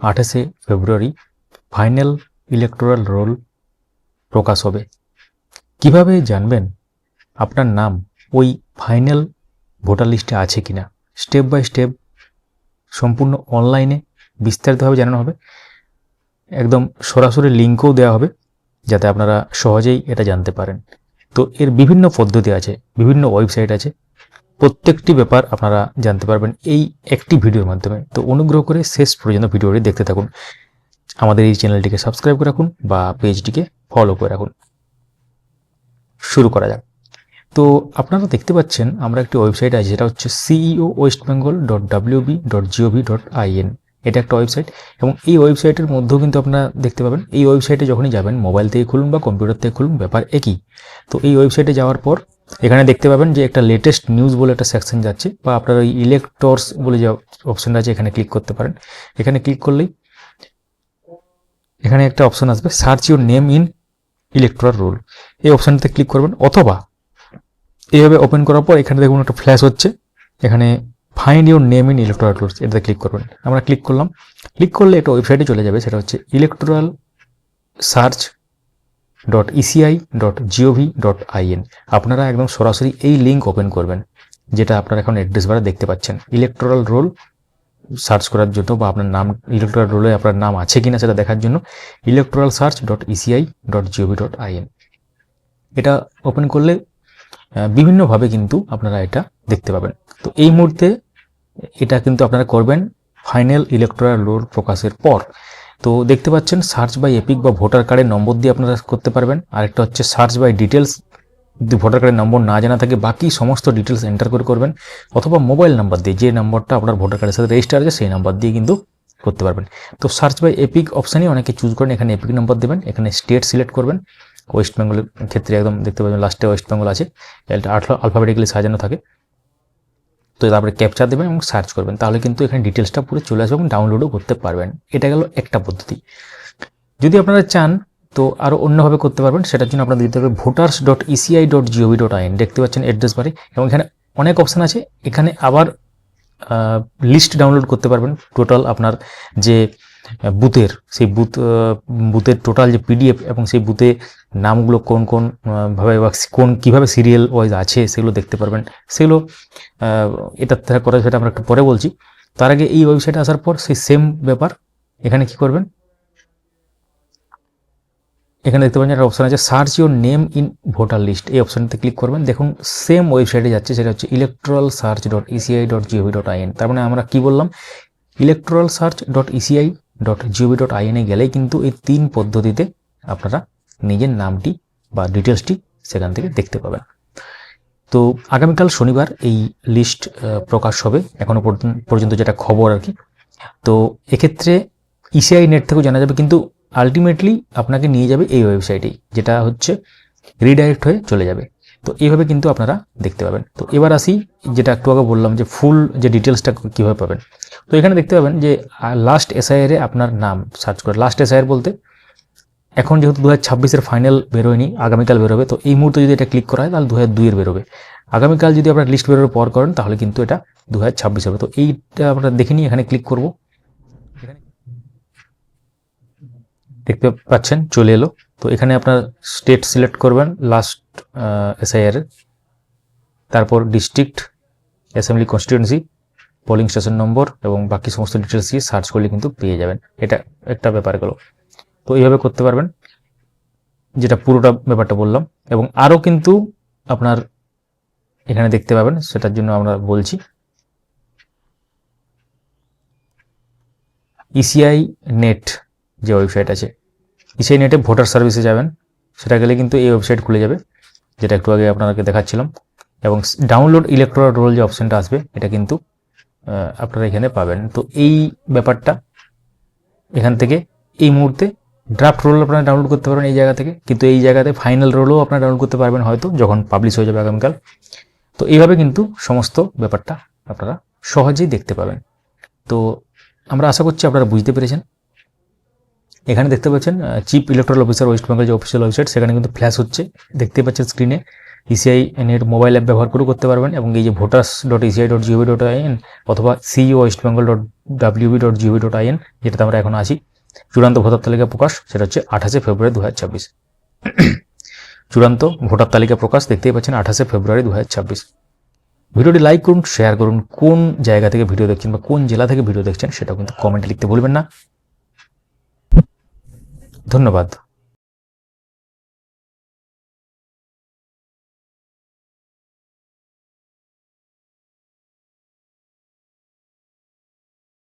28 ফেব্রুয়ারি final electoral role প্রকাশ হবে। কিভাবে জানবেন আপনার নাম ওই ফাইনাল ভোটার লিস্টে আছে কিনা, স্টেপ বাই স্টেপ সম্পূর্ণ অনলাইনে বিস্তারিতভাবে জানানো হবে। একদম সরাসরি লিঙ্কও দেওয়া হবে যাতে আপনারা সহজেই এটা জানতে পারেন। তো এর বিভিন্ন পদ্ধতি আছে, বিভিন্ন ওয়েবসাইট আছে, প্রত্যেকটি ব্যাপার আপনারা জানতে পারবেন এই একটি ভিডিওর মাধ্যমে। তো অনুগ্রহ করে শেষ পর্যন্ত ভিডিওটি দেখতে থাকুন। আমাদের এই চ্যানেলটিকে সাবস্ক্রাইব করে রাখুন বা পেজটিকে ফলো করে রাখুন। শুরু করা যাক। তো আপনারা দেখতে পাচ্ছেন আমরা একটি ওয়েবসাইট আছে, যেটা হচ্ছে ceowestbengal.wb.gov.in। এটা একটা ওয়েবসাইট এবং এই ওয়েবসাইটের মধ্যেও কিন্তু আপনারা দেখতে পাবেন। এই ওয়েবসাইটে যখনই যাবেন, মোবাইল থেকে খুলুন বা কম্পিউটার থেকে খুলুন, ব্যাপার একই। তো এই ওয়েবসাইটে যাওয়ার পর এখানে দেখতে পাবেন যে একটা লেটেস্ট নিউজ বলে একটা সেকশন যাচ্ছে, বা আপনারা ওই ইলেক্টরস বলে যে অপশনটা আছে এখানে ক্লিক করতে পারেন। এখানে ক্লিক করলেই এখানে একটা অপশন আসবে, search your name in electoral role. এই অপশনটাতে ক্লিক করবেন, অথবা এইভাবে ওপেন করার পর এখানে দেখুন একটা ফ্ল্যাশ হচ্ছে, এখানে find your name in electoral Rolle's, এটাতে ক্লিক করবেন। আমরা ক্লিক করলাম। ক্লিক করলে একটা ওয়েবসাইটে চলে যাবে, সেটা হচ্ছে electoralsearch.eci.gov.in। আপনারা একদম সরাসরি এই লিঙ্ক ওপেন করবেন, যেটা আপনারা এখন অ্যাড্রেস বারে দেখতে পাচ্ছেন। ইলেকটোরাল রোল সার্চ করার জন্য বা আপনার নাম ইলেকটোরাল রোলে আপনার নাম আছে কিনা সেটা দেখার জন্য electoralsearch.eci.gov.in। এটা ওপেন করলে বিভিন্নভাবে কিন্তু আপনারা এটা দেখতে পাবেন। তো এই মুহূর্তে এটা কিন্তু আপনারা করবেন ফাইনাল ইলেকটোরাল রোল প্রকাশের পর। তো দেখতে পাচ্ছেন সার্চ বাই এপিক বা ভোটার কার্ডের নম্বর দিয়ে আপনারা করতে পারবেন। আরেকটা হচ্ছে সার্চ বাই ডিটেলস, যদি ভোটার কার্ডের নম্বর না জানা থাকে বাকি সমস্ত ডিটেলস এন্টার করে করবেন, অথবা মোবাইল নাম্বার দিয়ে, যে নাম্বারটা আপনার ভোটার কার্ডের সাথে রেজিস্টার আছে সেই নাম্বার দিয়ে কিন্তু করতে পারবেন। তো সার্চ বাই এপিক অপশানই অনেকে চুজ করেন, এখানে এপিক নাম্বার দেবেন, এখানে স্টেট সিলেক্ট করবেন। ওয়েস্ট বেঙ্গলের ক্ষেত্রে একদম দেখতে পাবেন লাস্টে ওয়েস্ট বেঙ্গল আছে, এটা আলফাবেটিক্যালি সাজানো থাকে। তো তারপরে ক্যাপচার দেবেন এবং সার্চ করবেন, তাহলে কিন্তু এখানে ডিটেলসটা পুরো চলে আসবে এবং ডাউনলোডও করতে পারবেন। এটা গেল একটা পদ্ধতি। যদি আপনারা চান তো আরও অন্যভাবে করতে পারবেন, সেটার জন্য আপনাদের দিতে হবে voters.eci.gov.in। দেখতে পাচ্ছেন অ্যাড্রেস বারে, এবং এখানে অনেক অপশান আছে। এখানে আবার লিস্ট ডাউনলোড করতে পারবেন, টোটাল আপনার যে বুথের, সেই বুথের টোটাল যে পিডিএফ, এবং সেই বুথে নামগুলো কোন কোন ভাবে বা কীভাবে সিরিয়াল ওয়াইজ আছে সেগুলো দেখতে পারবেন। সেগুলো এটার থেকে করা, সেটা আমরা একটু পরে বলছি। তার আগে এই ওয়েবসাইটে আসার পর সেই সেম ব্যাপার, এখানে কি করবেন, এখানে দেখতে পাচ্ছেন একটা অপশান আছে search your name in voter list. এই অপশানটাতে ক্লিক করবেন, দেখুন সেম ওয়েবসাইটে যাচ্ছে, সেটা হচ্ছে electoralsearch.eci.gov.in। তার মানে আমরা কি বললাম, electoralsearch.eci.gov.in গেলেই কিন্তু এই 3 পদ্ধতিতে আপনারা নিজের নামটি বা ডিটেলসটি সেখান থেকে দেখতে পাবেন। তো আগামীকাল শনিবার এই লিস্ট প্রকাশ হবে, এখনো পর্যন্ত যেটা খবর আর কি। তো এক্ষেত্রে ইসিআই নেট থেকেও জানা যাবে, কিন্তু আলটিমেটলি আপনাকে নিয়ে যাবে এই ওয়েবসাইটেই, যেটা হচ্ছে রিডাইরেক্ট হয়ে চলে যাবে। তো এইভাবে কিন্তু আপনারা দেখতে পাবেন। তো এবার আসি, যেটা একটু আগে বললাম যে ফুল যে ডিটেলসটা কীভাবে পাবেন। তো এখানে দেখতে পাবেন যে লাস্ট এসআইআরে আপনার নাম সার্চ করে, লাস্ট এসআইআর বলতে এখন যেহেতু 2026-এর ফাইনাল বেরোয়নি, আগামীকাল বেরোবে। তো এই মুহূর্তে যদি এটা ক্লিক করা হয় তাহলে 2002-এর বেরোবে। আগামীকাল যদি আপনার লিস্ট বেরোনোর পর করেন তাহলে কিন্তু এটা 2026 হবে। তো এইটা আমরা দেখে নিই, এখানে ক্লিক করব। দেখতে পাচ্ছেন চলে এলো। তো এখানে আপনার স্টেট সিলেক্ট করবেন লাস্ট এসআইআর, তারপর district, assembly constituency, polling station number এবং বাকি সমস্ত ডিটেলস দিয়ে সার্চ করলে কিন্তু পেয়ে যাবেন। এটা একটা ব্যাপার গেল। তো এইভাবে করতে পারবেন, যেটা পুরোটা ব্যাপারটা বললাম। এবং আরও কিন্তু আপনার এখানে দেখতে পাবেন, সেটার জন্য আমরা বলছি ইসিআই নেট যে ওয়েবসাইট আছে, ইসিআই নেটে ভোটার সার্ভিসে যাবেন, সেটা গেলে কিন্তু এই ওয়েবসাইট খুলে যাবে, যেটা একটু আগে আপনাদেরকে দেখাচ্ছিলাম। এবং ডাউনলোড ইলেকটোরাল রোল যে অপশানটা আসবে, এটা কিন্তু আপনারা এখানে পাবেন। তো এই ব্যাপারটা এখান থেকে এই মুহূর্তে ড্রাফট রোল আপনারা ডাউনলোড করতে পারবেন এই জায়গা থেকে, কিন্তু এই জায়গাতে ফাইনাল রোলও আপনারা ডাউনলোড করতে পারবেন হয়তো যখন পাবলিশ হয়ে যাবে আগামীকাল। তো এইভাবে কিন্তু সমস্ত ব্যাপারটা আপনারা সহজেই দেখতে পাবেন। তো আমরা আশা করছি আপনারা বুঝতে পেরেছেন। এখানে দেখতে পাচ্ছেন chief electoral officer West Bengal যে অফিসিয়াল ওয়েবসাইট, সেখানে কিন্তু ফ্ল্যাশ হচ্ছে, দেখতে পাচ্ছেন স্ক্রিনে ECIN এর মোবাইল অ্যাপ ব্যবহার করেও করতে পারবেন, এবং এই যে voters.eci.gov.in অথবা cewestbengal.wb.gov.in, যেটাতে আমরা এখন আছি। চূড়ান্ত ভোটার তালিকা প্রকাশ, সেটা হচ্ছে 28 ফেব্রুয়ারি 2026। চূড়ান্ত ভোটার তালিকা প্রকাশ দেখতেই পাচ্ছেন 28 ফেব্রুয়ারি 2026। ভিডিওটি লাইক করুন, শেয়ার করুন, কোন জায়গা থেকে ভিডিও দেখছেন বা কোন জেলা থেকে ভিডিও দেখছেন সেটাও কিন্তু কমেন্টে লিখতে ভুলবেন না। ধন্যবাদ।